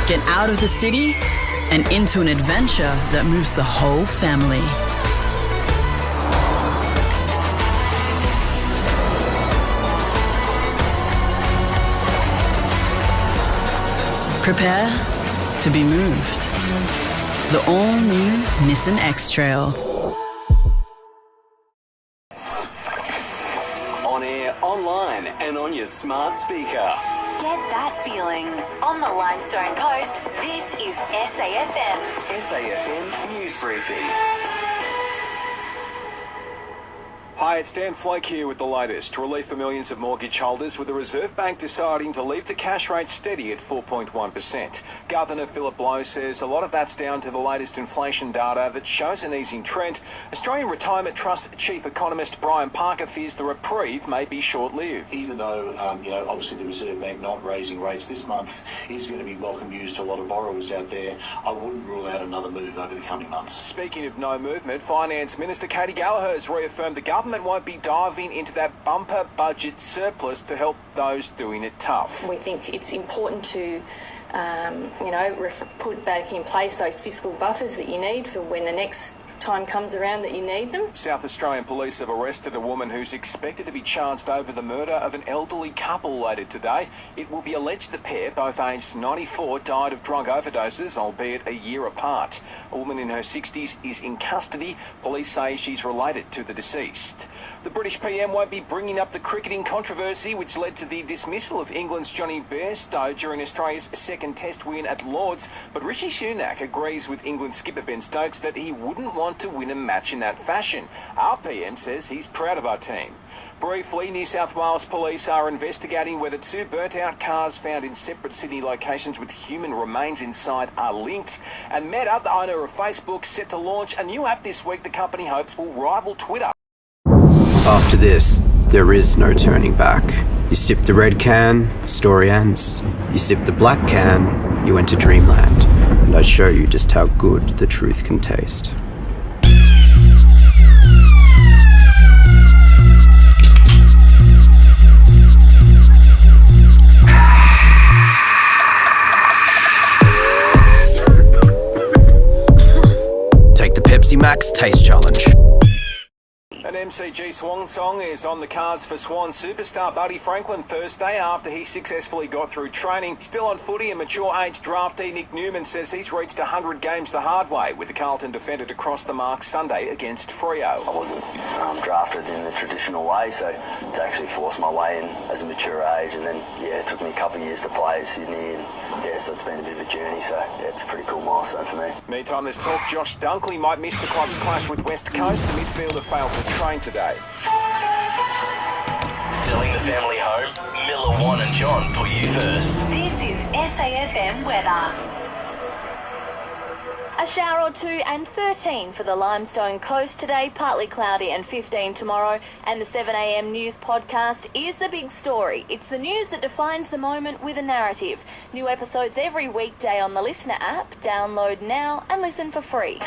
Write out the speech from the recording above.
Get out of the city and into an adventure that moves the whole family. Prepare to be moved. The all-new Nissan X-Trail. On air, online, and on your smart speaker. Get that feeling. On the Limestone coast, this is SAFM. SAFM News Briefing. Hi, it's Dan Flake here with the latest. Relief for millions of mortgage holders, with the Reserve Bank deciding to leave the cash rate steady at 4.1%. Governor Philip Lowe says a lot of that's down to the latest inflation data that shows an easing trend. Australian Retirement Trust Chief Economist Brian Parker fears the reprieve may be short-lived. Even though, obviously the Reserve Bank not raising rates this month is going to be welcome news to a lot of borrowers out there, I wouldn't rule out another move over the coming months. Speaking of no movement, Finance Minister Katie Gallagher has reaffirmed the government won't be diving into that bumper budget surplus to help those doing it tough. We think it's important to put back in place those fiscal buffers that you need for when the next time comes around that you need them. South Australian police have arrested a woman who's expected to be charged over the murder of an elderly couple later today. It will be alleged the pair, both aged 94, died of drug overdoses, albeit a year apart. A woman in her 60s is in custody. Police say she's related to the deceased. The British PM won't be bringing up the cricketing controversy which led to the dismissal of England's Johnny Bairstow during Australia's second test win at Lord's, but Rishi Sunak agrees with England skipper Ben Stokes that he wouldn't want to win a match in that fashion. Our PM says he's proud of our team. Briefly, New South Wales police are investigating whether two burnt-out cars found in separate Sydney locations with human remains inside are linked. And Meta, the owner of Facebook, set to launch a new app this week the company hopes will rival Twitter. After this, there is no turning back. You sip the red can, the story ends. You sip the black can, you enter dreamland. And I show you just how good the truth can taste. Take the Pepsi Max Taste Challenge. An MCG Swan song is on the cards for Swan superstar Buddy Franklin Thursday after he successfully got through training. Still on footy, and mature age draftee Nick Newman says he's reached 100 games the hard way, with the Carlton defender to cross the mark Sunday against Freo. I wasn't drafted in the traditional way, so to actually force my way in as a mature age, and then it took me a couple of years to play at Sydney, and so it's been a bit of a journey, so it's a pretty cool milestone for me. Meantime, there's talk Josh Dunkley might miss the club's clash with West Coast. The midfielder failed to train today. Selling the family home? Miller, Juan and John put you first. This is SAFM weather. A shower or two and 13 for the Limestone coast today, partly cloudy and 15 tomorrow. And the 7am news podcast is the big story. It's the news that defines the moment with a narrative. New episodes every weekday on the Listener app. Download now and listen for free.